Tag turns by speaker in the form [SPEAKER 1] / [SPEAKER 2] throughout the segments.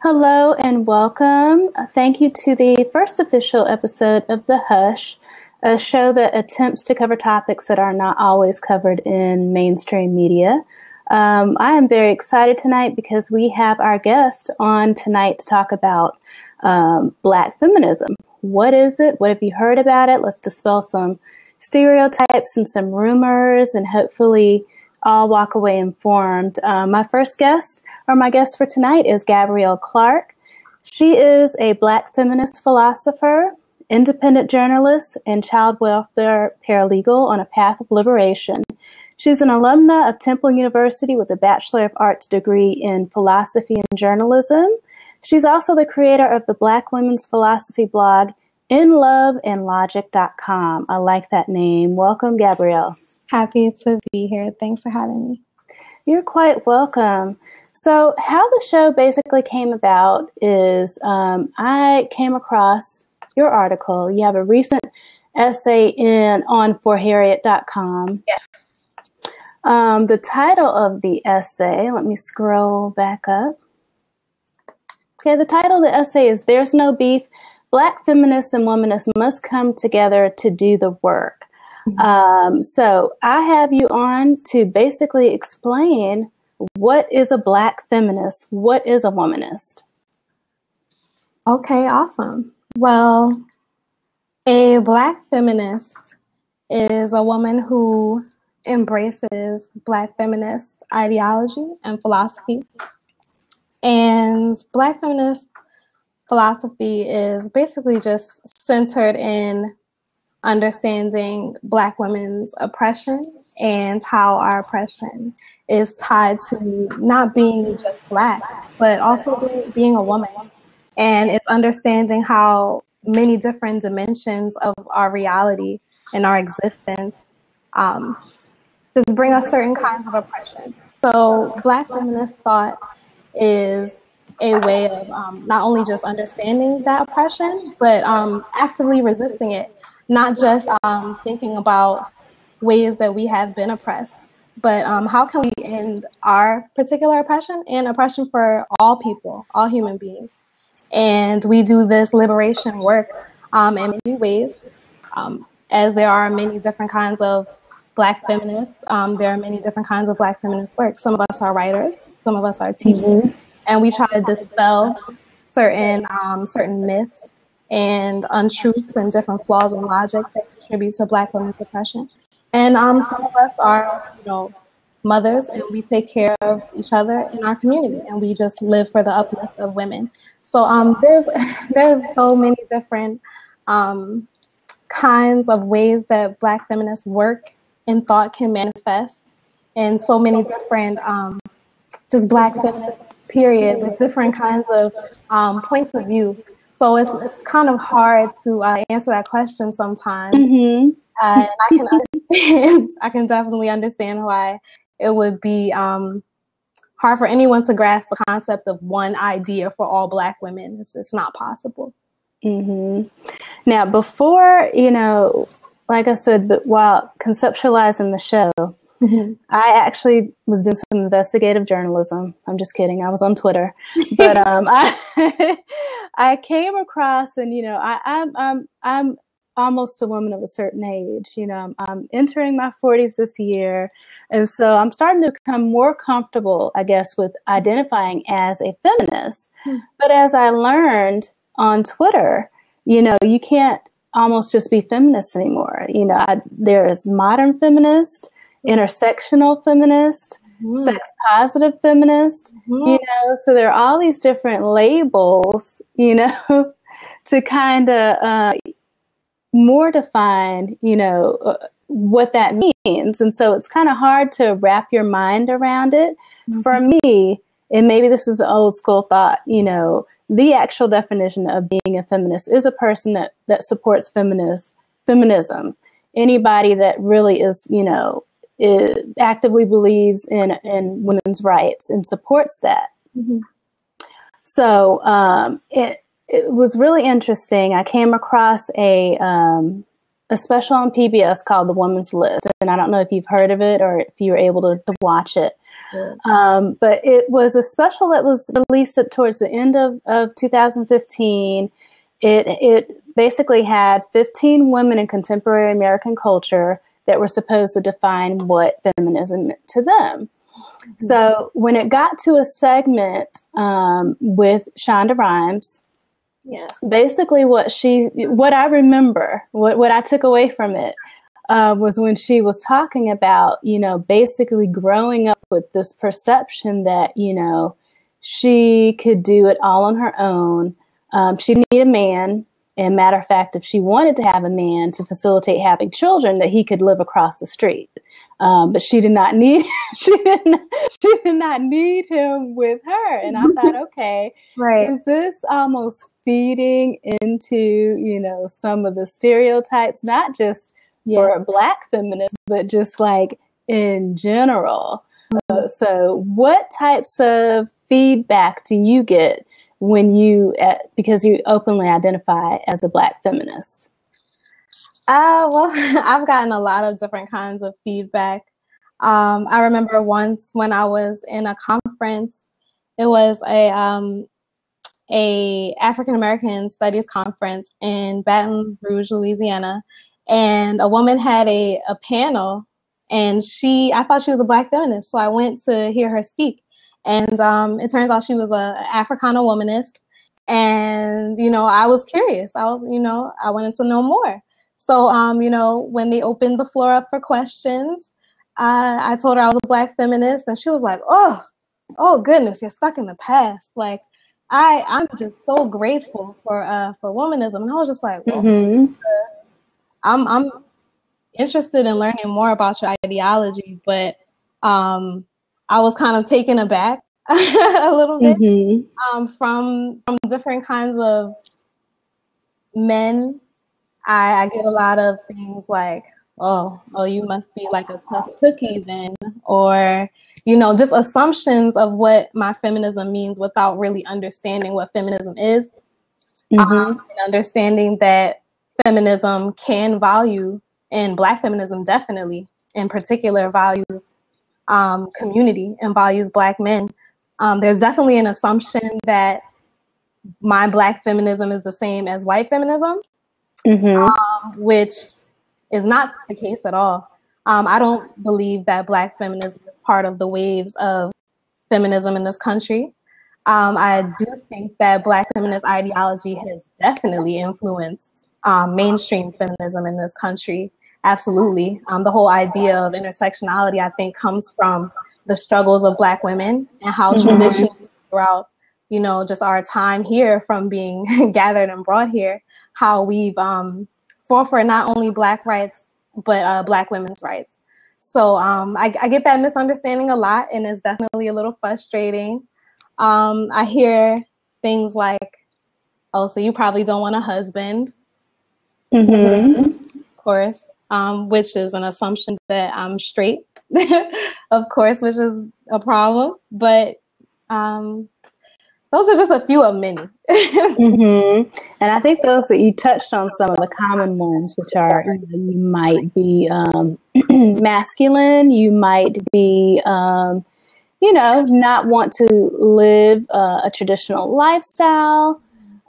[SPEAKER 1] Hello and welcome. Thank you to the first official episode of The Hush, a show that attempts to cover topics that are not always covered in mainstream media. I am very excited tonight because we have our guest on tonight to talk about Black feminism. What is it? What have you heard about it? Let's dispel some stereotypes and some rumors and hopefully all walk away informed. My guest for tonight is Gabrielle Clark. She is a Black feminist philosopher, independent journalist, and child welfare paralegal on a path of liberation. She's an alumna of Temple University with a Bachelor of Arts degree in philosophy and journalism. She's also the creator of the Black women's philosophy blog, inloveandlogic.com. I like that name. Welcome, Gabrielle.
[SPEAKER 2] Happy to be here. Thanks for having me.
[SPEAKER 1] You're quite welcome. So how the show basically came about is I came across your article. You have a recent essay on forharriet.com.
[SPEAKER 2] Yes.
[SPEAKER 1] The title of the essay, let me scroll back up. Okay, the title of the essay is There's No Beef. Black feminists and womanists must come together to do the work. So I have you on to basically explain what is a Black feminist, what is a womanist.
[SPEAKER 2] Okay, awesome. Well, a Black feminist is a woman who embraces Black feminist ideology and philosophy. And Black feminist philosophy is basically just centered in understanding Black women's oppression and how our oppression is tied to not being just Black, but also being a woman. And it's understanding how many different dimensions of our reality and our existence just bring us certain kinds of oppression. So Black feminist thought is a way of not only just understanding that oppression, but actively resisting it. Not just thinking about ways that we have been oppressed, but how can we end our particular oppression and oppression for all people, all human beings. And we do this liberation work in many ways, as there are many different kinds of Black feminists. There are many different kinds of Black feminist work. Some of us are writers, some of us are teachers, and we try to dispel certain myths and untruths and different flaws in logic that contribute to Black women's oppression. And some of us are, mothers, and we take care of each other in our community, and we just live for the uplift of women. So there's so many different kinds of ways that Black feminist work and thought can manifest, and so many different just Black feminist period with different kinds of points of view. So it's kind of hard to answer that question sometimes. And I can understand, I can definitely understand why it would be hard for anyone to grasp the concept of one idea for all Black women. It's not possible.
[SPEAKER 1] Now, before, like I said, but while conceptualizing the show, I actually was doing some investigative journalism. I'm just kidding. I was on Twitter, but I came across, and I'm almost a woman of a certain age. I'm entering my 40s this year, and so I'm starting to become more comfortable, I guess, with identifying as a feminist. But as I learned on Twitter, you can't almost just be feminist anymore. There is modern feminist, intersectional feminist, sex positive feminist, so there are all these different labels, to kind of more define, what that means. And so it's kind of hard to wrap your mind around it. For me, and maybe this is an old school thought, the actual definition of being a feminist is a person that supports feminism. Anybody that really is, actively believes in women's rights and supports that. So it was really interesting. I came across a a special on PBS called The Woman's List. And I don't know if you've heard of it or if you were able to watch it. Yeah. But it was a special that was released towards the end of 2015. It basically had 15 women in contemporary American culture that were supposed to define what feminism meant to them. Mm-hmm. So when it got to a segment with Shonda Rhimes, yeah, basically what I remember, what I took away from it was when she was talking about, basically growing up with this perception that, she could do it all on her own. She didn't need a man. And matter of fact, if she wanted to have a man to facilitate having children, that he could live across the street. But she did not need she did not need him with her. And I thought, okay, right, is this almost feeding into, some of the stereotypes, not just for Black feminists, but just like in general. So what types of feedback do you get when because you openly identify as a Black feminist?
[SPEAKER 2] Well, I've gotten a lot of different kinds of feedback. I remember once when I was in a conference, it was a African American Studies conference in Baton Rouge, Louisiana, and a woman had a panel, and I thought she was a Black feminist, so I went to hear her speak. And it turns out she was an Africana womanist. And, I was curious. I wanted to know more. So, when they opened the floor up for questions, I told her I was a Black feminist. And she was like, oh goodness, you're stuck in the past. Like, I'm just so grateful for womanism. And I was just like, well, mm-hmm. I'm interested in learning more about your ideology, but I was kind of taken aback a little bit, mm-hmm. From different kinds of men. I get a lot of things like, oh, you must be like a tough cookie then, or, just assumptions of what my feminism means without really understanding what feminism is, mm-hmm. And understanding that feminism can value, and Black feminism definitely, in particular, values community and values Black men. There's definitely an assumption that my Black feminism is the same as white feminism, mm-hmm. Which is not the case at all. I don't believe that Black feminism is part of the waves of feminism in this country. I do think that Black feminist ideology has definitely influenced mainstream feminism in this country. Absolutely. The whole idea of intersectionality, I think, comes from the struggles of Black women and how mm-hmm. traditionally throughout, just our time here from being gathered and brought here, how we've fought for not only Black rights, but Black women's rights. So I get that misunderstanding a lot, and it's definitely a little frustrating. I hear things like, oh, so you probably don't want a husband. Mm-hmm. Of course. Which is an assumption that I'm straight, of course, which is a problem. But those are just a few of many.
[SPEAKER 1] Mm-hmm. And I think those that you touched on some of the common ones, which are, you might be masculine, you might be, not want to live a traditional lifestyle.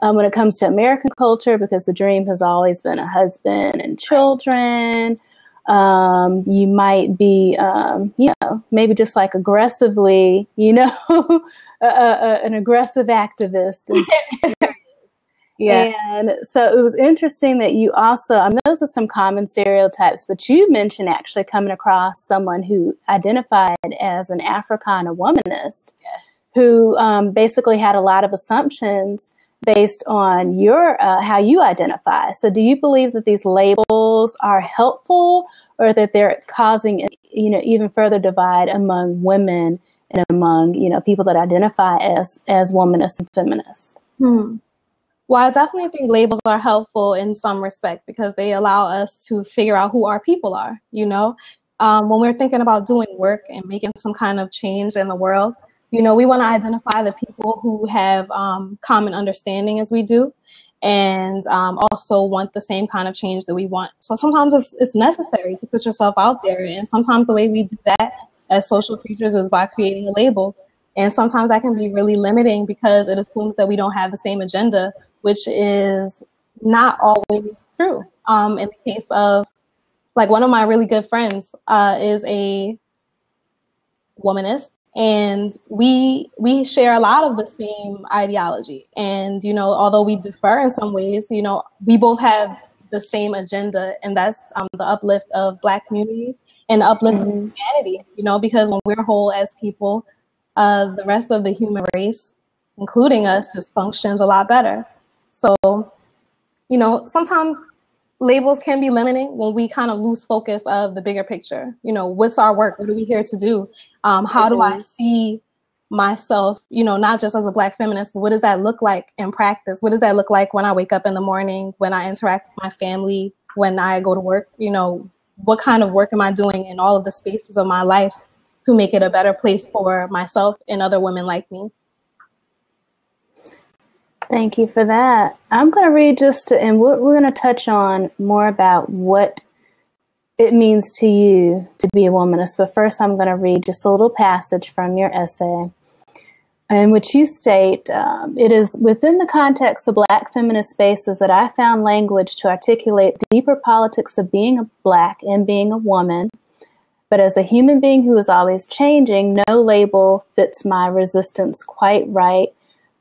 [SPEAKER 1] When it comes to American culture, because the dream has always been a husband and children. You might be, maybe just like aggressively, an aggressive activist. Yeah. And so it was interesting that you also, those are some common stereotypes, but you mentioned actually coming across someone who identified as an Africana womanist, who basically had a lot of assumptions based on your how you identify. So do you believe that these labels are helpful, or that they're causing even further divide among women and among people that identify as womanists and feminists?
[SPEAKER 2] Well, I definitely think labels are helpful in some respect, because they allow us to figure out who our people are. When we're thinking about doing work and making some kind of change in the world, we want to identify the people who have common understanding as we do. and also want the same kind of change that we want. So sometimes it's necessary to put yourself out there. And sometimes the way we do that as social creatures is by creating a label. And sometimes that can be really limiting because it assumes that we don't have the same agenda, which is not always true. In the case of, like, one of my really good friends is a womanist, and we share a lot of the same ideology. And, you know, although we differ in some ways, you know, we both have the same agenda, and that's the uplift of Black communities and the uplift of humanity, you know, because when we're whole as people, the rest of the human race, including us, just functions a lot better. So, you know, sometimes labels can be limiting when we kind of lose focus of the bigger picture. You know, what's our work? What are we here to do? How do I see myself, you know, not just as a Black feminist, but what does that look like in practice? What does that look like when I wake up in the morning, when I interact with my family, when I go to work? You know, what kind of work am I doing in all of the spaces of my life to make it a better place for myself and other women like me?
[SPEAKER 1] Thank you for that. I'm going to read and we're going to touch on more about what it means to you to be a womanist. But first, I'm going to read just a little passage from your essay in which you state, it is within the context of Black feminist spaces that I found language to articulate deeper politics of being a Black and being a woman. But as a human being who is always changing, no label fits my resistance quite right.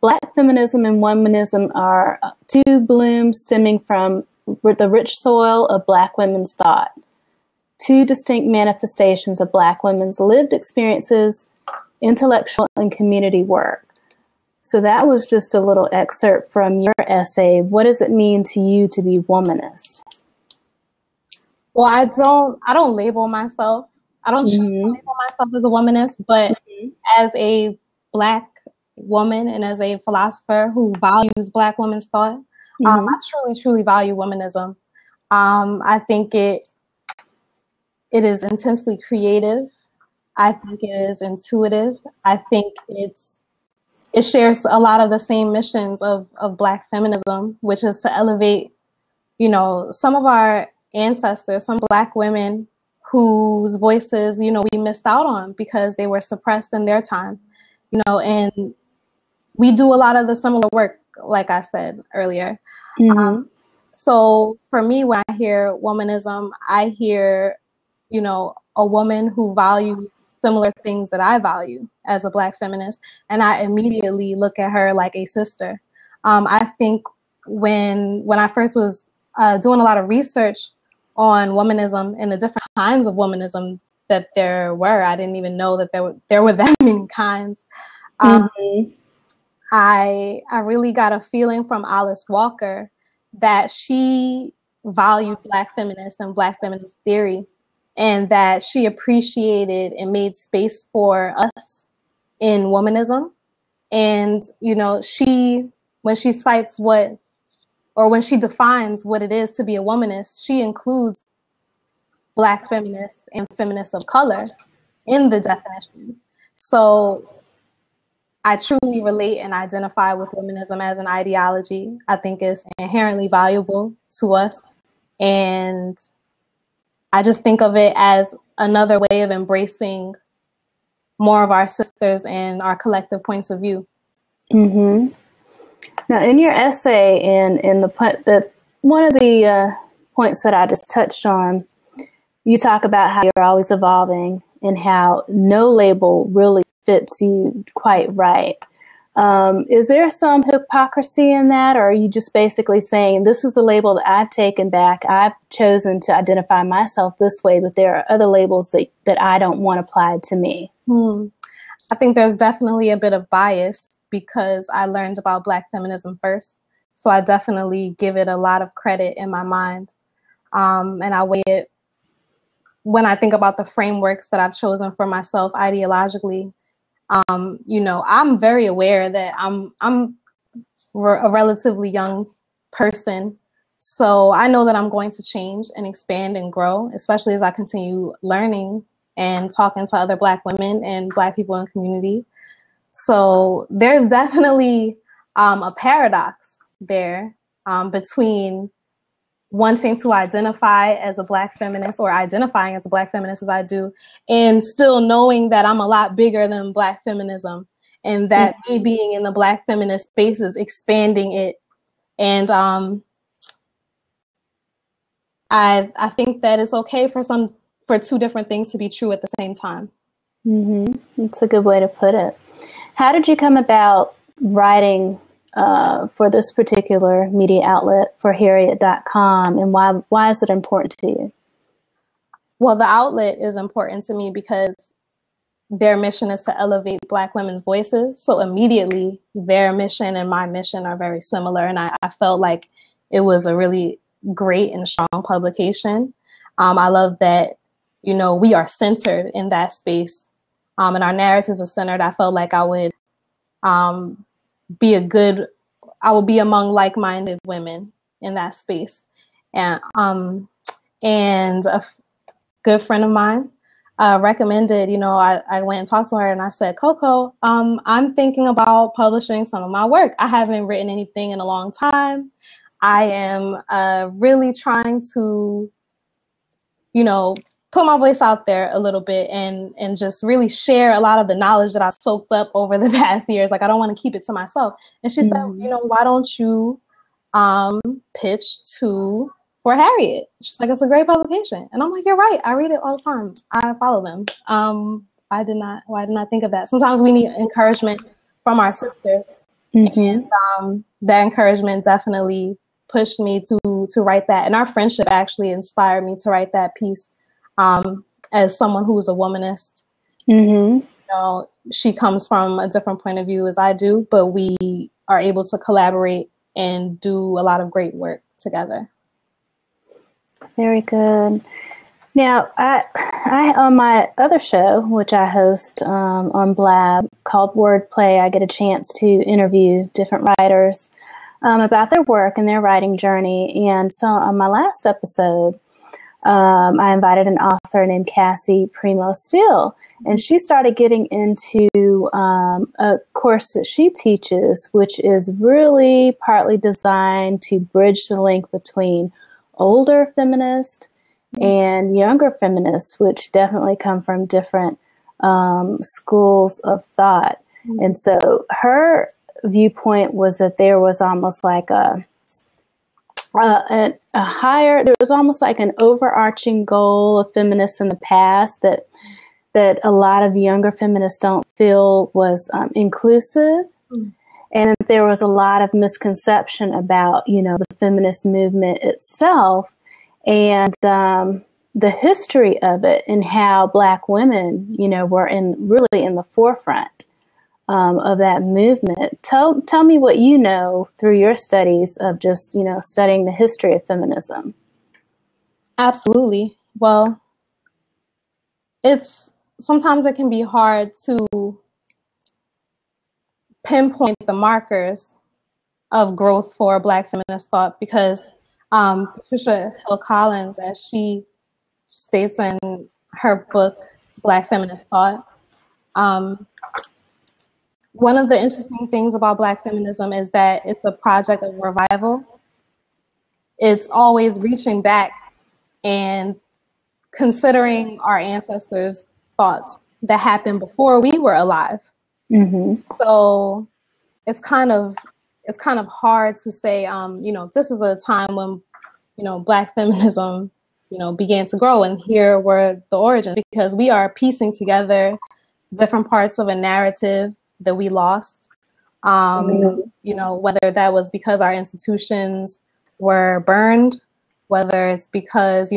[SPEAKER 1] Black feminism and womanism are two blooms stemming from the rich soil of Black women's thought, two distinct manifestations of Black women's lived experiences, intellectual and community work. So that was just a little excerpt from your essay. What does it mean to you to be womanist?
[SPEAKER 2] Well, I don't label myself. I don't choose to label myself as a womanist, but as a Black woman and as a philosopher who values Black women's thought, I truly value womanism. I think it is intensely creative. I think it is intuitive. I think it shares a lot of the same missions of Black feminism, which is to elevate, you know, some of our ancestors, some Black women whose voices, you know, we missed out on because they were suppressed in their time, you know, and we do a lot of the similar work, like I said earlier. So for me, when I hear womanism, I hear, you know, a woman who values similar things that I value as a Black feminist, and I immediately look at her like a sister. I think when I first was doing a lot of research on womanism and the different kinds of womanism that there were, I didn't even know that there were that many kinds. I really got a feeling from Alice Walker that she valued Black feminists and Black feminist theory, and that she appreciated and made space for us in womanism. And, you know, when she cites when she defines what it is to be a womanist, she includes Black feminists and feminists of color in the definition. So I truly relate and identify with womanism as an ideology. I think it's inherently valuable to us. And I just think of it as another way of embracing more of our sisters and our collective points of view.
[SPEAKER 1] Now, in your essay, and in one of the points that I just touched on, you talk about how you're always evolving and how no label really fits you quite right. Is there some hypocrisy in that, or are you just basically saying this is a label that I've taken back, I've chosen to identify myself this way, but there are other labels that I don't want applied to me?
[SPEAKER 2] I think there's definitely a bit of bias because I learned about Black feminism first. So I definitely give it a lot of credit in my mind. And I weigh it when I think about the frameworks that I've chosen for myself ideologically. You know, I'm very aware that I'm a relatively young person. So I know that I'm going to change and expand and grow, especially as I continue learning and talking to other Black women and Black people in the community. So there's definitely a paradox there between wanting to identify as a Black feminist or identifying as a Black feminist as I do, and still knowing that I'm a lot bigger than Black feminism, and that me being in the Black feminist space is expanding it. And I think that it's okay for two different things to be true at the same time.
[SPEAKER 1] Mm-hmm. That's a good way to put it. How did you come about writing for this particular media outlet, for Harriet.com, and why is it important to you?
[SPEAKER 2] Well, the outlet is important to me because their mission is to elevate Black women's voices. So immediately their mission and my mission are very similar. And I felt like it was a really great and strong publication. I love that, we are centered in that space, and our narratives are centered. I felt like I would be among like-minded women in that space. And a good friend of mine recommended, I went and talked to her and I said, Coco, I'm thinking about publishing some of my work. I haven't written anything in a long time. I am really trying to, put my voice out there a little bit and just really share a lot of the knowledge that I've soaked up over the past years. Like, I don't want to keep it to myself. And she said, why don't you pitch for Harriet? She's like, it's a great publication. And I'm like, you're right. I read it all the time. I follow them. Why did not think of that? Sometimes we need encouragement from our sisters. And that encouragement definitely pushed me to write that. And our friendship actually inspired me to write that piece. As someone who's a womanist, she comes from a different point of view as I do, but we are able to collaborate and do a lot of great work together.
[SPEAKER 1] Very good. Now, I on my other show, which I host on Blab, called Wordplay, I get a chance to interview different writers about their work and their writing journey. And so on my last episode, I invited an author named Cassie Primo Steele, and she started getting into a course that she teaches, which is really partly designed to bridge the link between older feminists and younger feminists, which definitely come from different schools of thought. And so her viewpoint was that there was almost like there was almost like an overarching goal of feminists in the past that a lot of younger feminists don't feel was inclusive. And there was a lot of misconception about, the feminist movement itself and the history of it, and how Black women, were really in the forefront of that movement. Tell me what you know through your studies of just, studying the history of feminism.
[SPEAKER 2] Absolutely. Well, sometimes it can be hard to pinpoint the markers of growth for Black feminist thought because Patricia Hill Collins, as she states in her book, Black Feminist Thought, one of the interesting things about Black feminism is that it's a project of revival. It's always reaching back and considering our ancestors' thoughts that happened before we were alive. So it's kind of hard to say, this is a time when, Black feminism, began to grow, and here were the origins, because we are piecing together different parts of a narrative that we lost, whether that was because our institutions were burned, whether it's because,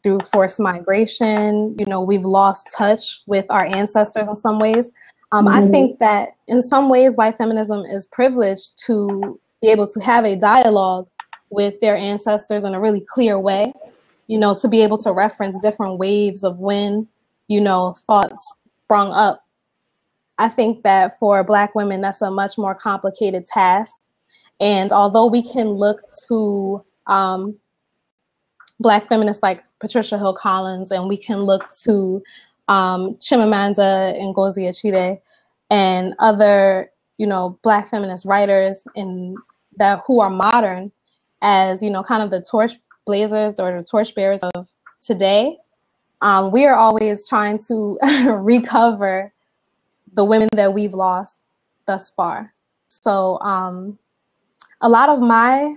[SPEAKER 2] through forced migration, we've lost touch with our ancestors in some ways. I think that in some ways, white feminism is privileged to be able to have a dialogue with their ancestors in a really clear way, to be able to reference different waves of when, thoughts sprung up. I think that for Black women, that's a much more complicated task. And although we can look to Black feminists like Patricia Hill Collins, and we can look to Chimamanda Ngozi Adichie and other, Black feminist writers who are modern, as, you know, kind of the torch blazers or the torch bearers of today, we are always trying to recover the women that we've lost thus far. So a lot of my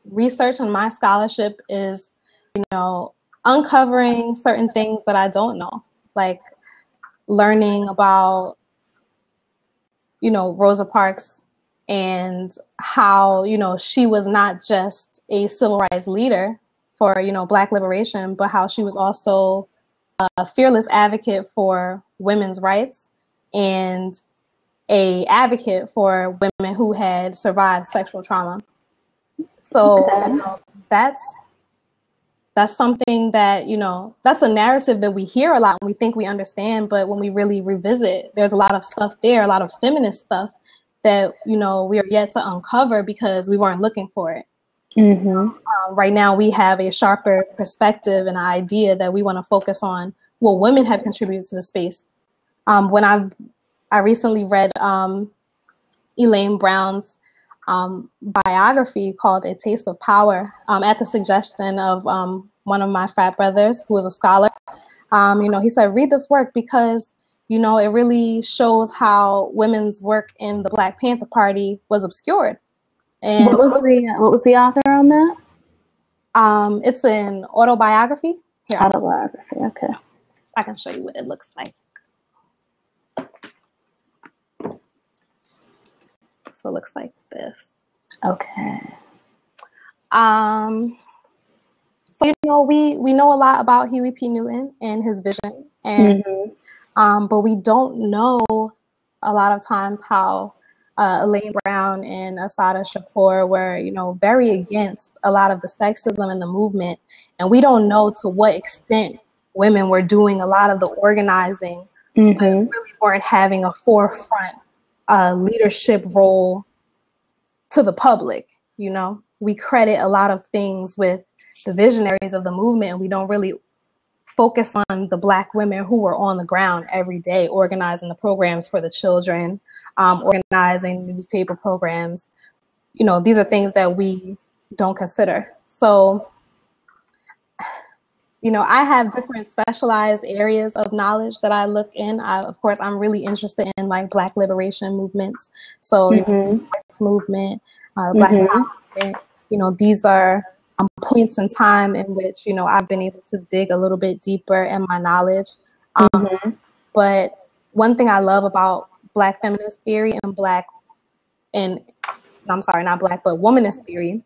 [SPEAKER 2] research and my scholarship is, you know, uncovering certain things that I don't know, like learning about, you know, Rosa Parks and how, you know, she was not just a civil rights leader for, you know, Black liberation, but how she was also a fearless advocate for women's rights and a advocate for women who had survived sexual trauma. So you know, that's something that, you know, that's a narrative that we hear a lot and we think we understand, but when we really revisit, there's a lot of stuff there, a lot of feminist stuff that, you know, we are yet to uncover because we weren't looking for it. Right now, we have a sharper perspective and an idea that we want to focus on what women have contributed to the space. When I recently read Elaine Brown's biography called A Taste of Power, at the suggestion of one of my frat brothers who is a scholar. You know, he said, read this work because, you know, it really shows how women's work in the Black Panther Party was obscured. And
[SPEAKER 1] what was the author on that?
[SPEAKER 2] It's an autobiography. Here,
[SPEAKER 1] Autobiography, okay.
[SPEAKER 2] I can show you what it looks like. So it looks like this.
[SPEAKER 1] Okay.
[SPEAKER 2] So, you know, we know a lot about Huey P. Newton and his vision, and but we don't know a lot of times how Elaine Brown and Assata Shakur were, you know, very against a lot of the sexism in the movement, and we don't know to what extent women were doing a lot of the organizing, but really weren't having a forefront leadership role to the public. You know, we credit a lot of things with the visionaries of the movement, and we don't really focus on the Black women who were on the ground every day, organizing the programs for the children, organizing newspaper programs. You know, these are things that we don't consider. So, you know, I have different specialized areas of knowledge that I look in. Of course, I'm really interested in like Black liberation movements. So, you know, the rights movement, Black power movement, you know, these are points in time in which, you know, I've been able to dig a little bit deeper in my knowledge. But one thing I love about Black feminist theory and not Black, but womanist theory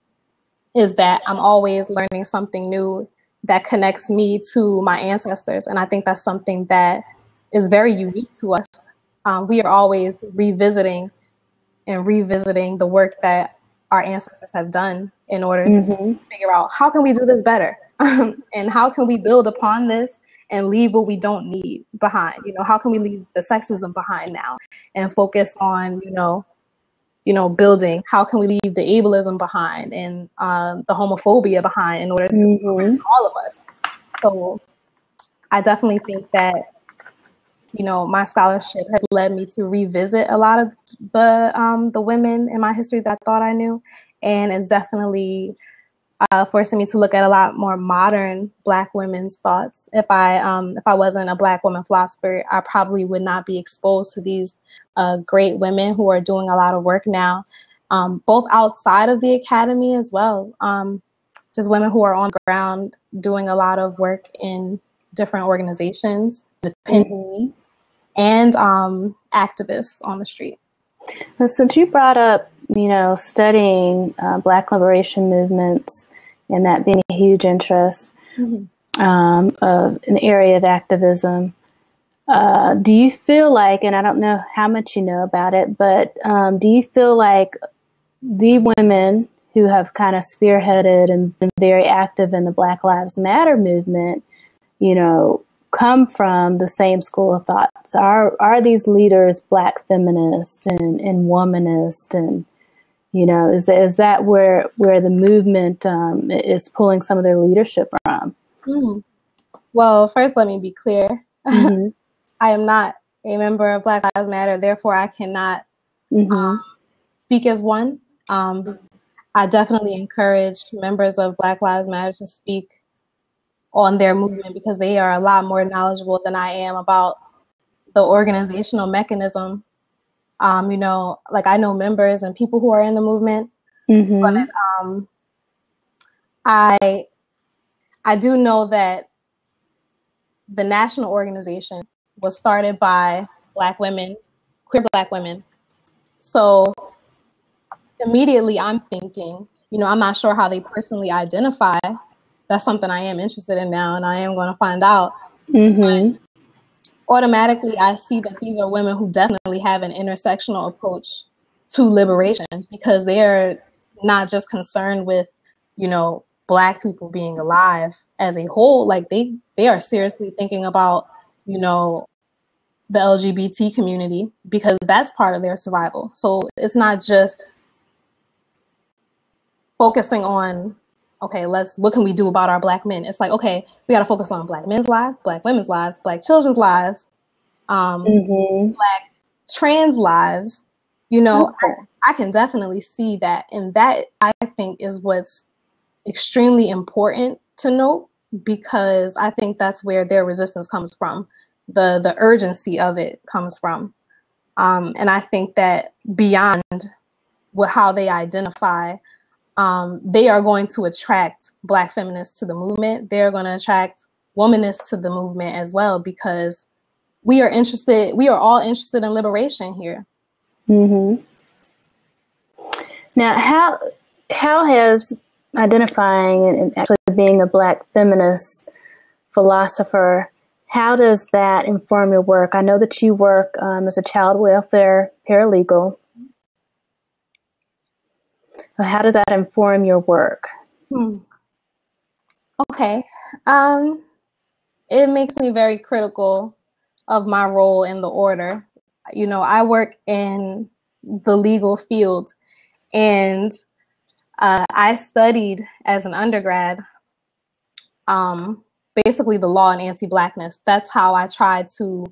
[SPEAKER 2] is that I'm always learning something new that connects me to my ancestors. And I think that's something that is very unique to us. We are always revisiting the work that our ancestors have done in order to figure out how can we do this better and how can we build upon this and leave what we don't need behind. You know, how can we leave the sexism behind now and focus on, you know, building, how can we leave the ableism behind and the homophobia behind in order to reach all of us. So I definitely think that, you know, my scholarship has led me to revisit a lot of the women in my history that I thought I knew. And it's definitely forcing me to look at a lot more modern Black women's thoughts. If I wasn't a Black woman philosopher, I probably would not be exposed to these great women who are doing a lot of work now, both outside of the academy as well. Just women who are on the ground doing a lot of work in different organizations, independently, and activists on the street.
[SPEAKER 1] Well, since you brought up, you know, studying Black liberation movements and that being a huge interest of an area of activism, do you feel like, and I don't know how much you know about it, but do you feel like the women who have kind of spearheaded and been very active in the Black Lives Matter movement, you know, come from the same school of thoughts? Are these leaders Black feminists and womanist, and you know, is that where the movement is pulling some of their leadership from?
[SPEAKER 2] Well, first, let me be clear. I am not a member of Black Lives Matter, therefore I cannot speak as one. I definitely encourage members of Black Lives Matter to speak on their movement because they are a lot more knowledgeable than I am about the organizational mechanism. You know, like I know members and people who are in the movement,
[SPEAKER 1] Mm-hmm.
[SPEAKER 2] but I do know that the national organization was started by Black women, queer Black women. So immediately I'm thinking, you know, I'm not sure how they personally identify. That's something I am interested in now, and I am going to find out.
[SPEAKER 1] Mm-hmm.
[SPEAKER 2] But automatically, I see that these are women who definitely have an intersectional approach to liberation because they are not just concerned with, you know, Black people being alive as a whole. Like they are seriously thinking about, you know, the LGBT community because that's part of their survival. So it's not just focusing on, okay, what can we do about our Black men? It's like, okay, we got to focus on Black men's lives, Black women's lives, Black children's lives,
[SPEAKER 1] Mm-hmm.
[SPEAKER 2] Black trans lives. You know,
[SPEAKER 1] Okay.
[SPEAKER 2] I can definitely see that. And that, I think, is what's extremely important to note because I think that's where their resistance comes from. The urgency of it comes from. And I think that beyond how they identify, they are going to attract Black feminists to the movement. They're going to attract womanists to the movement as well because we are all interested in liberation here.
[SPEAKER 1] Mm-hmm. Now, how has identifying and actually being a Black feminist philosopher, how does that inform your work? I know that you work as a child welfare paralegal. How does that inform your work?
[SPEAKER 2] Okay. It makes me very critical of my role in the order. You know, I work in the legal field and I studied as an undergrad basically the law and anti-Blackness. That's how I tried to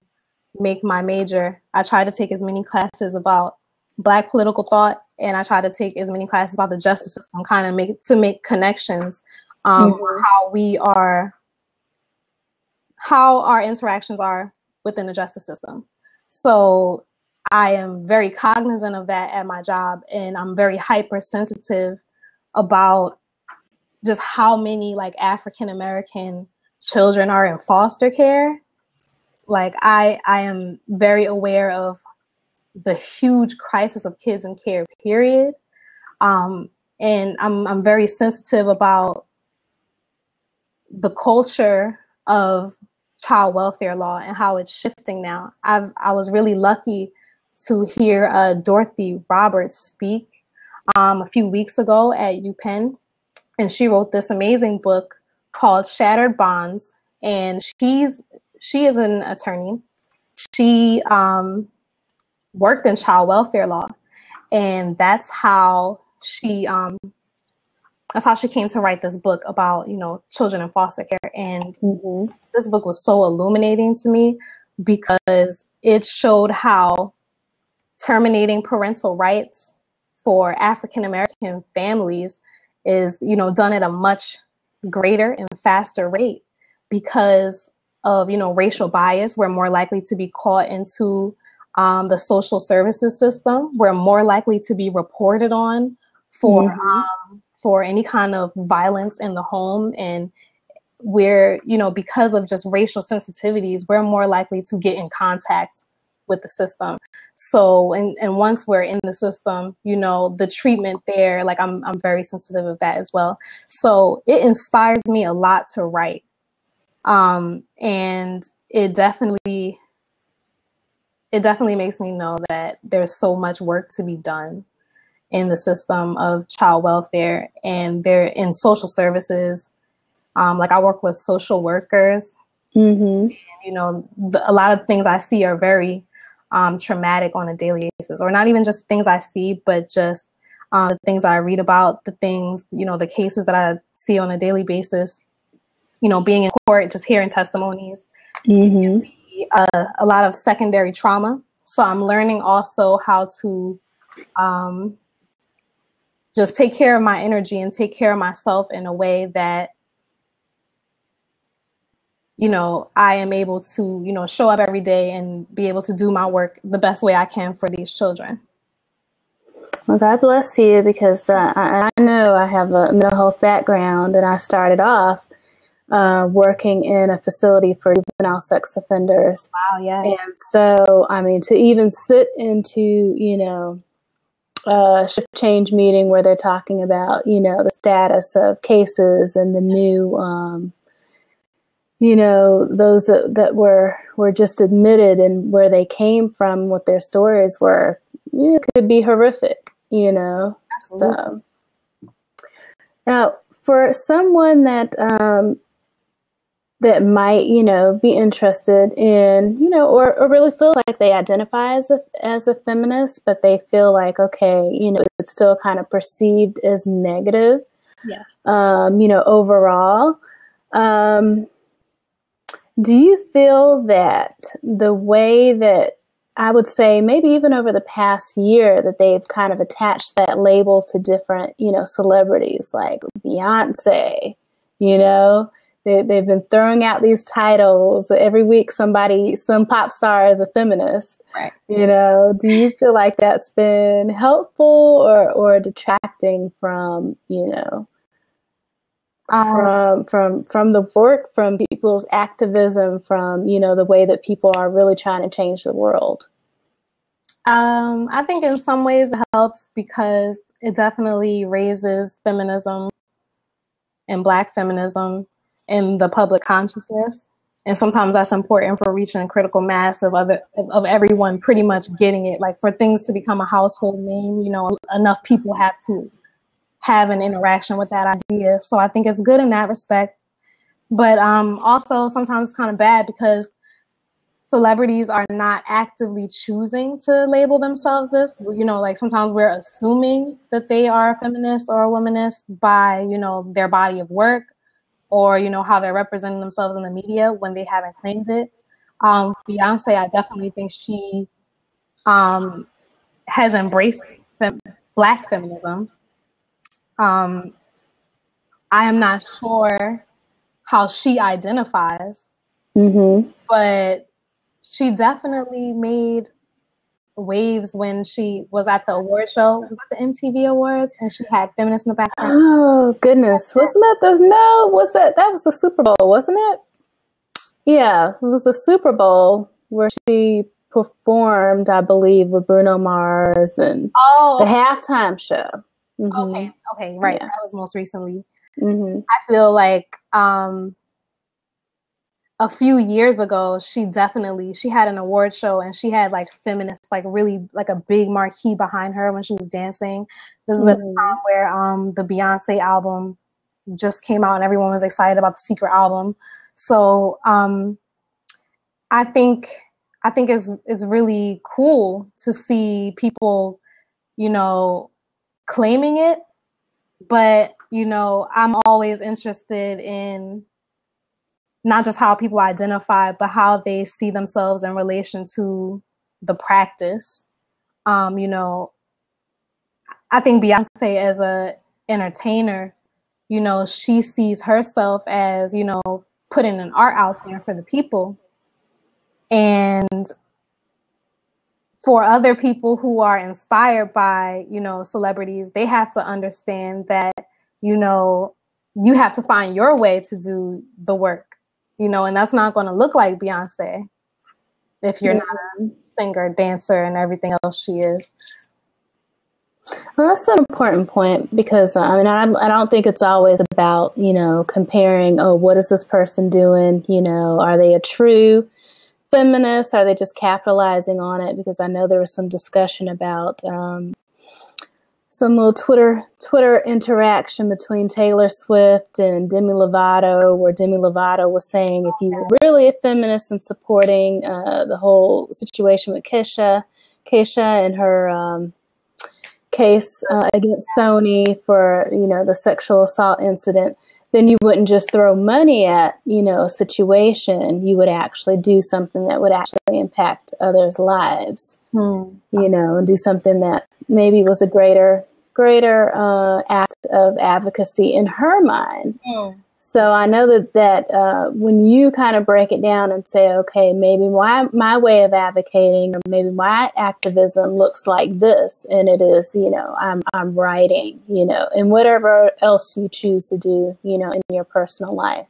[SPEAKER 2] make my major. I tried to take as many classes about Black political thought, and I tried to take as many classes about the justice system, kind of make connections, how our interactions are within the justice system. So I am very cognizant of that at my job, and I'm very hypersensitive about just how many like African American children are in foster care. Like I am very aware of the huge crisis of kids in care, period. And I'm very sensitive about the culture of child welfare law and how it's shifting now. I was really lucky to hear Dorothy Roberts speak a few weeks ago at UPenn, and she wrote this amazing book called Shattered Bonds. And she is an attorney. She worked in child welfare law, and that's how she came to write this book about, you know, children in foster care. And this book was so illuminating to me because it showed how terminating parental rights for African American families is, you know, done at a much greater and faster rate because of, you know, racial bias. We're more likely to be caught into the social services system. We're more likely to be reported on for any kind of violence in the home. And we're, you know, because of just racial sensitivities, we're more likely to get in contact with the system. So, and once we're in the system, you know, the treatment there, like I'm very sensitive of that as well. So it inspires me a lot to write. And it definitely makes me know that there's so much work to be done in the system of child welfare, and they're in social services. Like I work with social workers, and, you know, a lot of things I see are very traumatic on a daily basis, or not even just things I see, but just the things I read about, the things, you know, the cases that I see on a daily basis, you know, being in court, just hearing testimonies, a lot of secondary trauma. So I'm learning also how to just take care of my energy and take care of myself in a way that, you know, I am able to, you know, show up every day and be able to do my work the best way I can for these children.
[SPEAKER 1] Well, God bless you, because I know I have a mental health background, and I started off working in a facility for juvenile sex offenders.
[SPEAKER 2] Wow, yeah.
[SPEAKER 1] And so, I mean, to even sit into, you know, a shift change meeting where they're talking about, you know, the status of cases and the new, you know, those that were just admitted and where they came from, what their stories were, you know, could be horrific, you know.
[SPEAKER 2] Absolutely.
[SPEAKER 1] So now, for someone that that might, you know, be interested in, you know, or really feels like they identify as a feminist, but they feel like, okay, you know, it's still kind of perceived as negative,
[SPEAKER 2] Yes.
[SPEAKER 1] You know, overall. Do you feel that the way that, I would say maybe even over the past year, that they've kind of attached that label to different, you know, celebrities like Beyonce, you know, they've been throwing out these titles every week. Some pop star is a feminist,
[SPEAKER 2] right?
[SPEAKER 1] You know, do you feel like that's been helpful or detracting from, you know, from the work, from people's activism, from, you know, the way that people are really trying to change the world?
[SPEAKER 2] I think in some ways it helps, because it definitely raises feminism and Black feminism in the public consciousness. And sometimes that's important for reaching a critical mass of everyone pretty much getting it. Like, for things to become a household name, you know, enough people have to have an interaction with that idea. So I think it's good in that respect. But also sometimes it's kind of bad, because celebrities are not actively choosing to label themselves this. You know, like, sometimes we're assuming that they are a feminist or a womanist by, you know, their body of work, or, you know, how they're representing themselves in the media when they haven't claimed it. Beyonce, I definitely think she has embraced Black feminism. I am not sure how she identifies, but she definitely made waves when she was at the award show. Was that the MTV Awards? And she had feminists in the background.
[SPEAKER 1] Oh, goodness. Wasn't that that was the Super Bowl, wasn't it? Yeah, it was the Super Bowl where she performed, I believe, with Bruno Mars and the halftime show.
[SPEAKER 2] Okay, right.
[SPEAKER 1] Yeah.
[SPEAKER 2] That was most recently. I feel like a few years ago, she had an award show, and she had like feminists, like really like a big marquee behind her when she was dancing. This is a time where the Beyonce album just came out and everyone was excited about the Secret album. So I think it's really cool to see people, you know, claiming it. But, you know, I'm always interested in not just how people identify, but how they see themselves in relation to the practice. You know, I think Beyonce, as a entertainer, you know, she sees herself as, you know, putting an art out there for the people. And for other people who are inspired by, you know, celebrities, they have to understand that, you know, you have to find your way to do the work, you know, and that's not going to look like Beyonce if you're not a singer, dancer, and everything else she is.
[SPEAKER 1] Well, that's an important point, because I mean, I don't think it's always about, you know, comparing, oh, what is this person doing? You know, are they a true feminist? Are they just capitalizing on it? Because I know there was some discussion about some little Twitter interaction between Taylor Swift and Demi Lovato, where Demi Lovato was saying, if you were really a feminist and supporting the whole situation with Keisha and her case against Sony for, you know, the sexual assault incident, then you wouldn't just throw money at, you know, a situation. You would actually do something that would actually impact others' lives, you know, and do something that maybe was a greater act of advocacy in her mind. So I know that when you kind of break it down and say, okay, maybe my way of advocating, or maybe my activism looks like this, and it is, I'm writing, and whatever else you choose to do, in your personal life.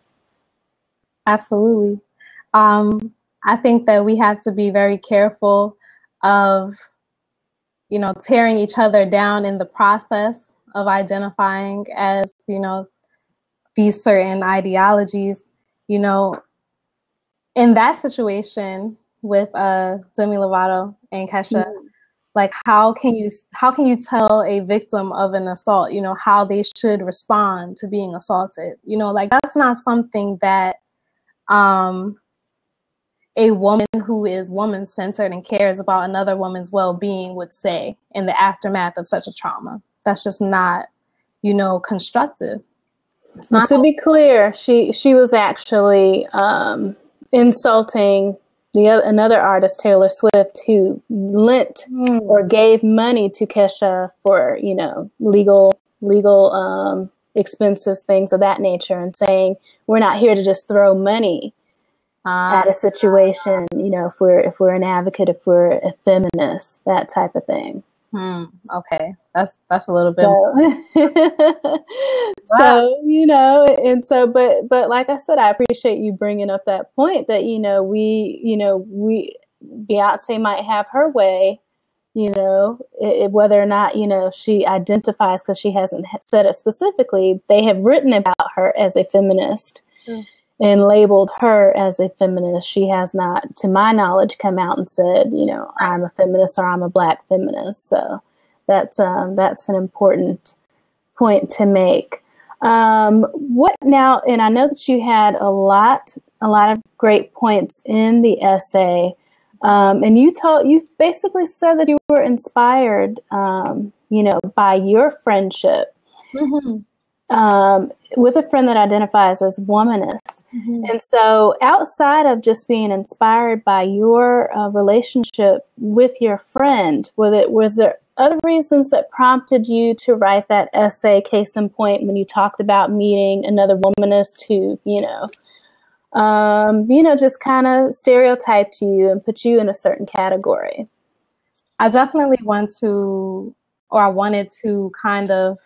[SPEAKER 2] Absolutely. I think that we have to be very careful of, tearing each other down in the process of identifying as, these certain ideologies. In that situation with Demi Lovato and Kesha, like how can you tell a victim of an assault, how they should respond to being assaulted? Like that's not something that a woman who is woman-centered and cares about another woman's well-being would say in the aftermath of such a trauma. That's just not, constructive.
[SPEAKER 1] Well, to be clear, she was actually insulting another artist, Taylor Swift, who lent or gave money to Kesha for, legal expenses, things of that nature, and saying, we're not here to just throw money at a situation, if we're an advocate, if we're a feminist, that type of thing.
[SPEAKER 2] Okay, that's a little bit.
[SPEAKER 1] So, but like I said, I appreciate you bringing up that point that we Beyonce might have her way, whether or not she identifies, because she hasn't said it specifically. They have written about her as a feminist. And labeled her as a feminist. She has not, to my knowledge, come out and said, I'm a feminist or I'm a Black feminist. So that's an important point to make. What now? And I know that you had a lot of great points in the essay, and you basically said that you were inspired, by your friendship. With a friend that identifies as womanist. And so outside of just being inspired by your relationship with your friend, was there other reasons that prompted you to write that essay, case in point, when you talked about meeting another womanist who, just kind of stereotyped you and put you in a certain category?
[SPEAKER 2] I definitely wanted to kind of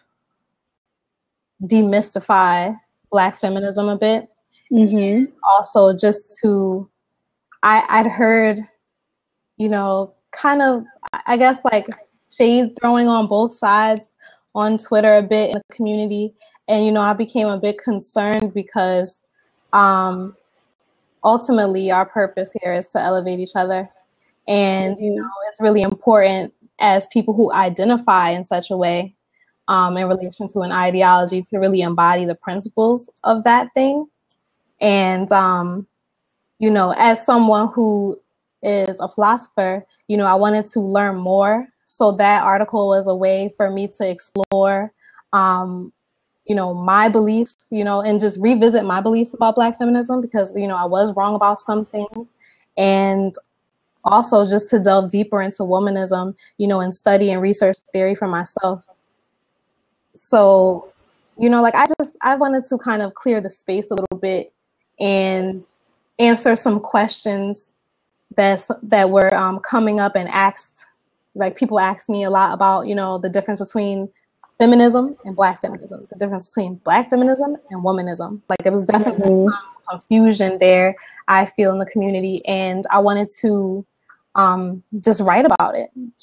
[SPEAKER 2] demystify Black feminism a bit. And also just I'd heard, kind of, I guess, like shade throwing on both sides on Twitter a bit in the community. And, I became a bit concerned because ultimately our purpose here is to elevate each other. And, it's really important as people who identify in such a way in relation to an ideology to really embody the principles of that thing. And, as someone who is a philosopher, I wanted to learn more. So that article was a way for me to explore, my beliefs, and just revisit my beliefs about Black feminism, because, I was wrong about some things. And also just to delve deeper into womanism, and study and research theory for myself. So, I wanted to kind of clear the space a little bit and answer some questions that were coming up and asked. Like, people asked me a lot about, the difference between feminism and Black feminism, the difference between Black feminism and womanism. Like, it was definitely some confusion there, I feel, in the community. And I wanted to just write about it, in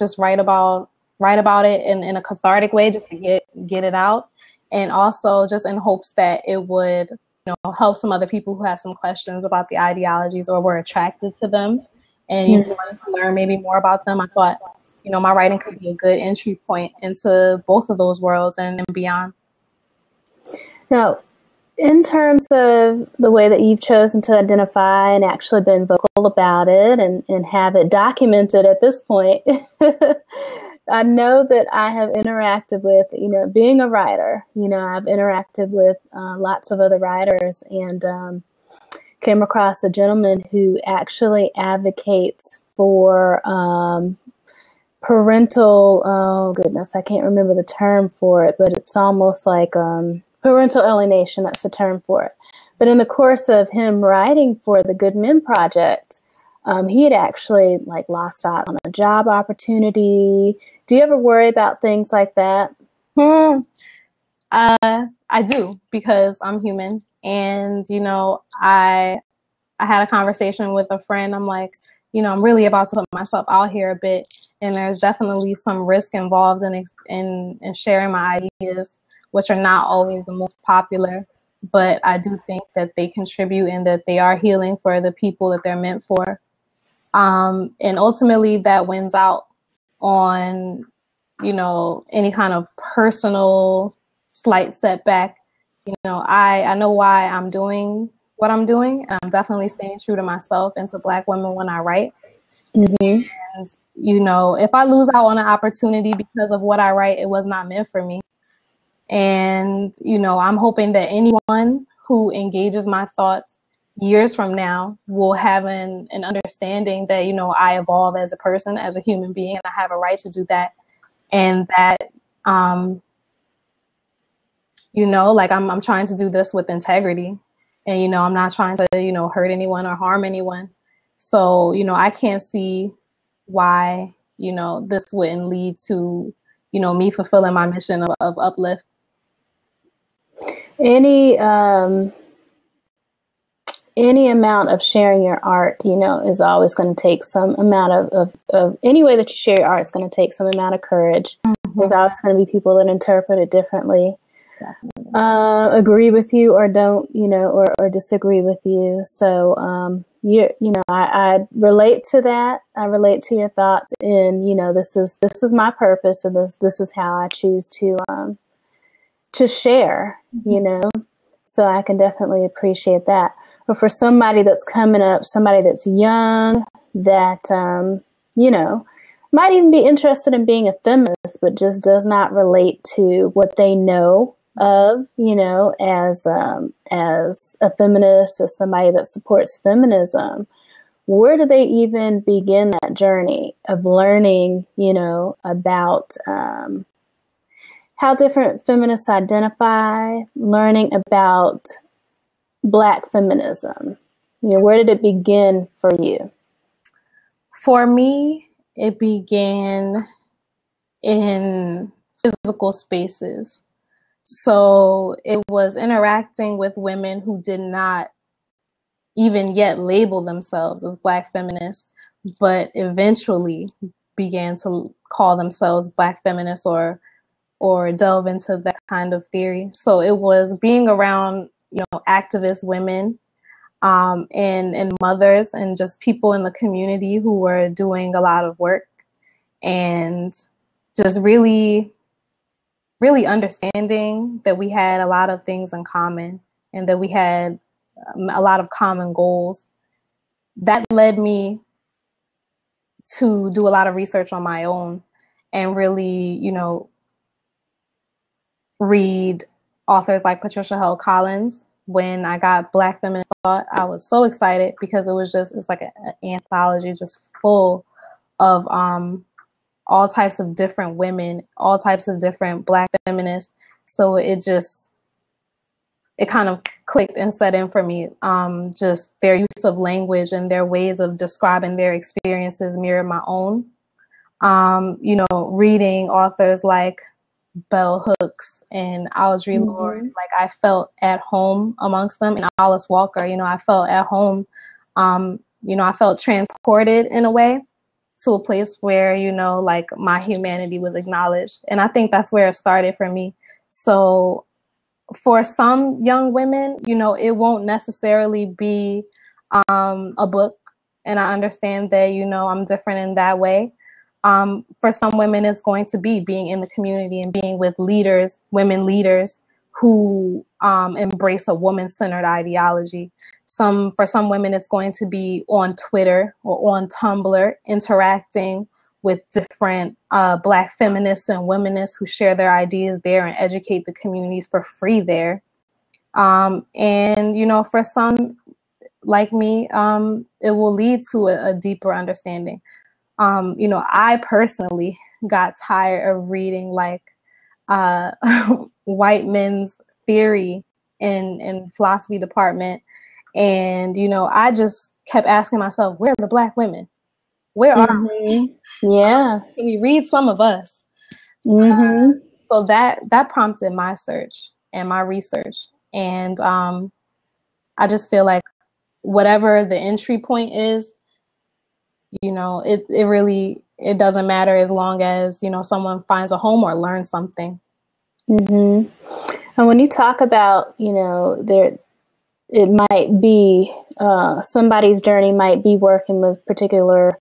[SPEAKER 2] a cathartic way, just to get it out. And also just in hopes that it would, help some other people who have some questions about the ideologies or were attracted to them and wanted to learn maybe more about them. I thought, my writing could be a good entry point into both of those worlds and beyond.
[SPEAKER 1] Now, in terms of the way that you've chosen to identify and actually been vocal about it and have it documented at this point, I know that I have interacted with, being a writer, I've interacted with lots of other writers, and came across a gentleman who actually advocates for parental, oh goodness, I can't remember the term for it, but it's almost like parental alienation. That's the term for it. But in the course of him writing for the Good Men Project, he had actually like lost out on a job opportunity. Do you ever worry about things like that?
[SPEAKER 2] I do, because I'm human, and I had a conversation with a friend. I'm like, I'm really about to put myself out here a bit, and there's definitely some risk involved in sharing my ideas, which are not always the most popular, but I do think that they contribute and that they are healing for the people that they're meant for. And ultimately that wins out on, any kind of personal slight setback. I know why I'm doing what I'm doing. I'm definitely staying true to myself and to Black women when I write.
[SPEAKER 1] Mm-hmm.
[SPEAKER 2] And, if I lose out on an opportunity because of what I write, it was not meant for me. And, I'm hoping that anyone who engages my thoughts years from now will have an understanding that, I evolve as a person, as a human being, and I have a right to do that. And that, I'm trying to do this with integrity, and, I'm not trying to, hurt anyone or harm anyone. So, I can't see why, this wouldn't lead to, me fulfilling my mission of uplift.
[SPEAKER 1] Any amount of sharing your art, is always going to take some amount of any way that you share your art is going to take some amount of courage. Mm-hmm. There's always going to be people that interpret it differently, agree with you or don't, or disagree with you. So, I relate to that. I relate to your thoughts, and this is my purpose, and this is how I choose to share. So I can definitely appreciate that. But for somebody that's coming up, somebody that's young, that, might even be interested in being a feminist, but just does not relate to what they know of, as a feminist, as somebody that supports feminism, where do they even begin that journey of learning, about how different feminists identify, learning about Black feminism? Where did it begin for you?
[SPEAKER 2] For me, it began in physical spaces. So it was interacting with women who did not even yet label themselves as Black feminists, but eventually began to call themselves Black feminists or delve into that kind of theory. So it was being around, activist women, and mothers, and just people in the community who were doing a lot of work, and just really, really understanding that we had a lot of things in common and that we had a lot of common goals. That led me to do a lot of research on my own and really, read authors like Patricia Hill Collins. When I got Black Feminist Thought, I was so excited because it's like an anthology just full of all types of different women, all types of different Black feminists. So it kind of clicked and set in for me. Just their use of language and their ways of describing their experiences mirrored my own. Reading authors like Bell Hooks and Audre Lorde, like I felt at home amongst them, and Alice Walker, I felt at home. I felt transported in a way to a place where, like my humanity was acknowledged. And I think that's where it started for me. So for some young women, it won't necessarily be a book. And I understand that, I'm different in that way. For some women, it's going to be being in the community and being with leaders, women leaders who embrace a woman-centered ideology. For some women, it's going to be on Twitter or on Tumblr, interacting with different Black feminists and womanists who share their ideas there and educate the communities for free there. And, for some like me, it will lead to a deeper understanding. I personally got tired of reading like white men's theory in philosophy department. And, I just kept asking myself, where are the Black women? Where are
[SPEAKER 1] Mm-hmm. Yeah.
[SPEAKER 2] Can we read some of us?
[SPEAKER 1] Mm-hmm.
[SPEAKER 2] So that prompted my search and my research. And I just feel like whatever the entry point is, it doesn't matter as long as, someone finds a home or learns something.
[SPEAKER 1] Mm-hmm. And when you talk about, it might be somebody's journey might be working with particular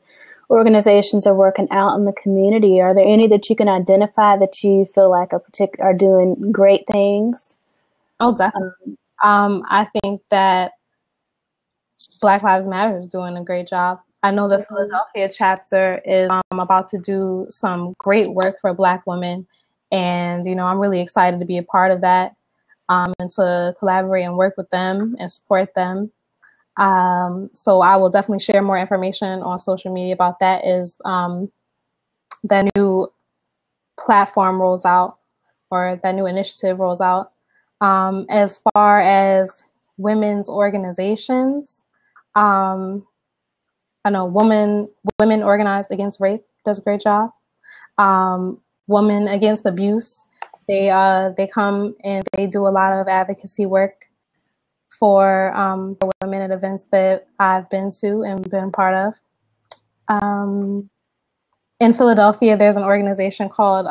[SPEAKER 1] organizations or working out in the community. Are there any that you can identify that you feel like are doing great things?
[SPEAKER 2] Oh, definitely. I think that Black Lives Matter is doing a great job. I know the Philadelphia chapter is about to do some great work for Black women. And, I'm really excited to be a part of that and to collaborate and work with them and support them. So I will definitely share more information on social media about that as that new platform rolls out or that new initiative rolls out. As far as women's organizations, I know Women Organized Against Rape does a great job. Women Against Abuse, they come and they do a lot of advocacy work for women at events that I've been to and been part of. In Philadelphia, there's an organization called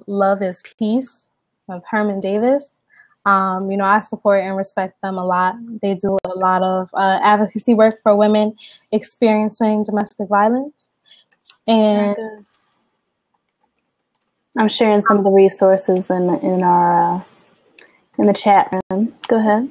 [SPEAKER 2] Love is Peace of Herman Davis. I support and respect them a lot. They do a lot of advocacy work for women experiencing domestic violence. And
[SPEAKER 1] I'm sharing some of the resources in our in the chat room. Go ahead.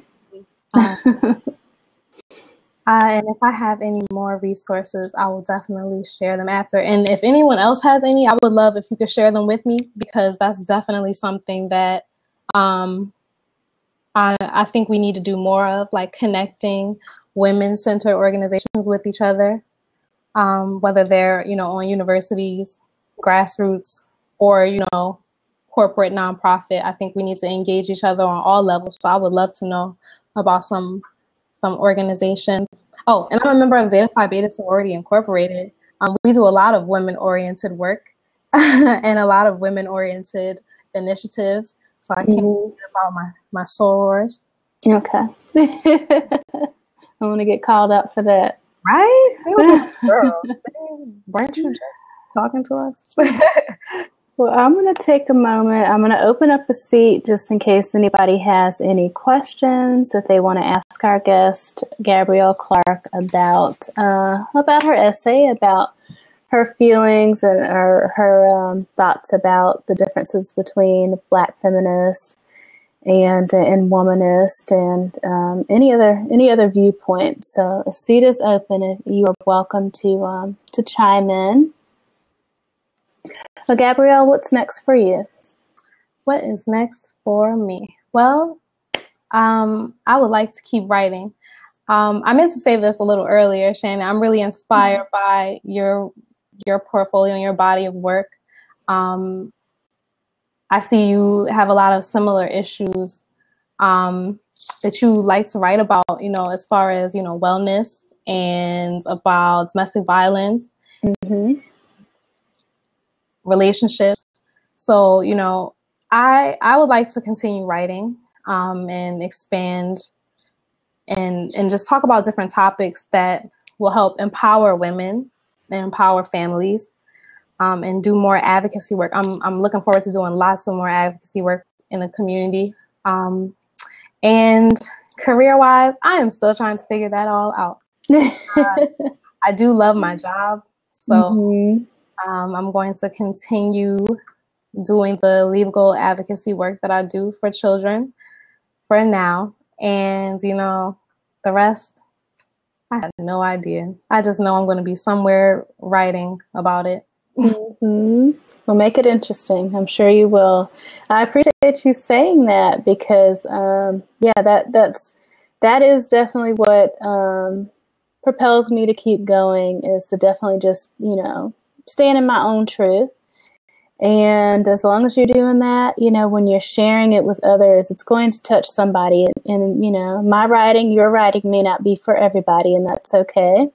[SPEAKER 2] And if I have any more resources, I will definitely share them after. And if anyone else has any, I would love if you could share them with me, because that's definitely something that I think we need to do more of, like connecting women-centered organizations with each other, whether they're, on universities, grassroots, or, corporate nonprofit. I think we need to engage each other on all levels. So I would love to know about some organizations. Oh, and I'm a member of Zeta Phi Beta Sorority Incorporated. We do a lot of women-oriented work and a lot of women-oriented initiatives. So I can't forget about my sorors.
[SPEAKER 1] Okay. I want to get called up for that.
[SPEAKER 2] Right? Girl, weren't you just talking to us?
[SPEAKER 1] Well, I'm going to take a moment. I'm going to open up a seat just in case anybody has any questions that they want to ask our guest, Gabrielle Clark, about her essay, about her feelings and her thoughts about the differences between Black feminist and womanist and any other viewpoint. So a seat is open, and you are welcome to chime in. Well, Gabrielle, what's next for you?
[SPEAKER 2] What is next for me? Well, I would like to keep writing. I meant to say this a little earlier, Shanon. I'm really inspired by your portfolio and your body of work. I see you have a lot of similar issues that you like to write about, as far as, wellness and about domestic violence, relationships. So, I would like to continue writing and expand and just talk about different topics that will help empower women and empower families. And do more advocacy work. I'm looking forward to doing lots of more advocacy work in the community. And career-wise, I am still trying to figure that all out. I do love my job, so I'm going to continue doing the legal advocacy work that I do for children for now. And, the rest, I have no idea. I just know I'm going to be somewhere writing about it.
[SPEAKER 1] Well, make it interesting. I'm sure you will. I appreciate you saying that because, that is definitely what propels me to keep going, is to definitely just, staying in my own truth. And as long as you're doing that, when you're sharing it with others, it's going to touch somebody. And my writing, your writing may not be for everybody, and that's okay.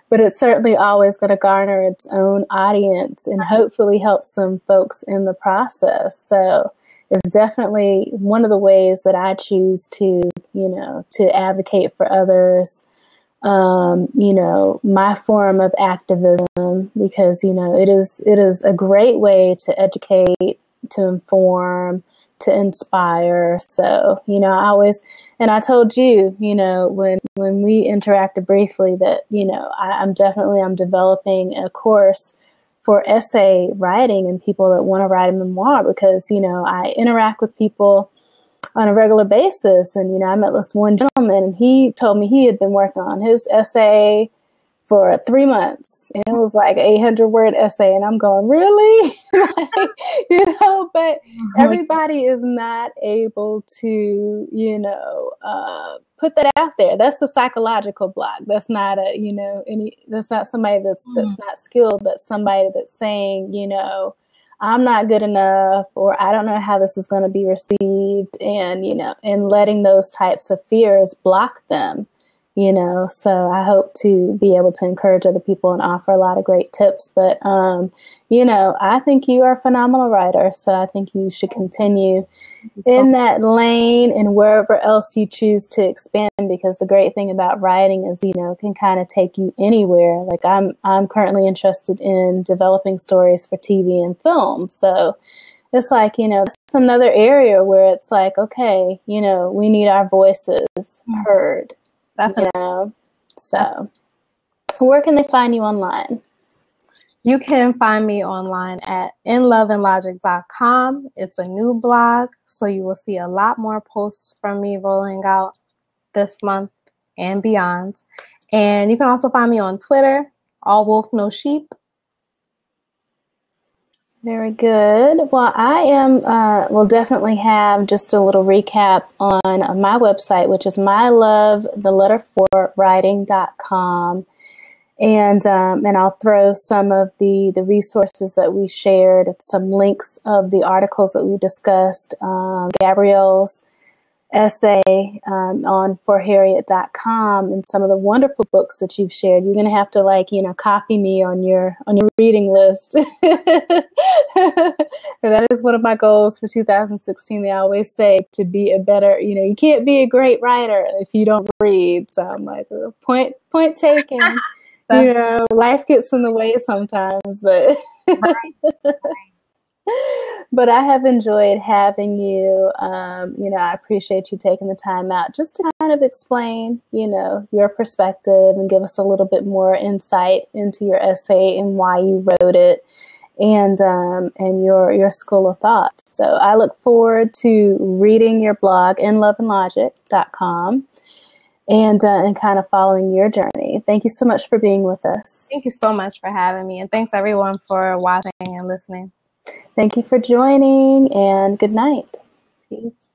[SPEAKER 1] But it's certainly always going to garner its own audience and hopefully help some folks in the process. So it's definitely one of the ways that I choose to, to advocate for others. My form of activism, because, it is a great way to educate, to inform, to inspire. So, I always, and I told you, when we interacted briefly that, I'm developing a course for essay writing and people that want to write a memoir, because, I interact with people on a regular basis. And, I met this one gentleman and he told me he had been working on his essay for 3 months. And it was like 800-word essay. And I'm going, really? But everybody is not able to, put that out there. That's a psychological block. That's not that's not somebody that's not skilled. That's somebody that's saying, I'm not good enough, or I don't know how this is going to be received, and, and letting those types of fears block them, so I hope to be able to encourage other people and offer a lot of great tips. But, I think you are a phenomenal writer, so I think you should continue in that lane and wherever else you choose to expand, because the great thing about writing is, it can kind of take you anywhere. Like I'm currently interested in developing stories for TV and film. So it's like, it's another area where it's like, okay, we need our voices heard, So where can they find you online?
[SPEAKER 2] You can find me online at inloveandlogic.com. It's a new blog, so you will see a lot more posts from me rolling out this month and beyond. And you can also find me on Twitter, All Wolf No Sheep.
[SPEAKER 1] Very good. Well, I am, will definitely have just a little recap on my website, which is mylovethe4writing.com. And I'll throw some of the resources that we shared, some links of the articles that we discussed, Gabrielle's essay on forharriet.com, and some of the wonderful books that you've shared. You're going to have to copy me on your reading list. That is one of my goals for 2016. They always say to be a better, you can't be a great writer if you don't read. So I'm like, point taken. Life gets in the way sometimes, but but I have enjoyed having you. I appreciate you taking the time out just to kind of explain, your perspective and give us a little bit more insight into your essay and why you wrote it, and your school of thought. So I look forward to reading your blog, inloveandlogic.com. And kind of following your journey. Thank you so much for being with us.
[SPEAKER 2] Thank you so much for having me. And thanks everyone for watching and listening.
[SPEAKER 1] Thank you for joining, and good night.
[SPEAKER 2] Peace.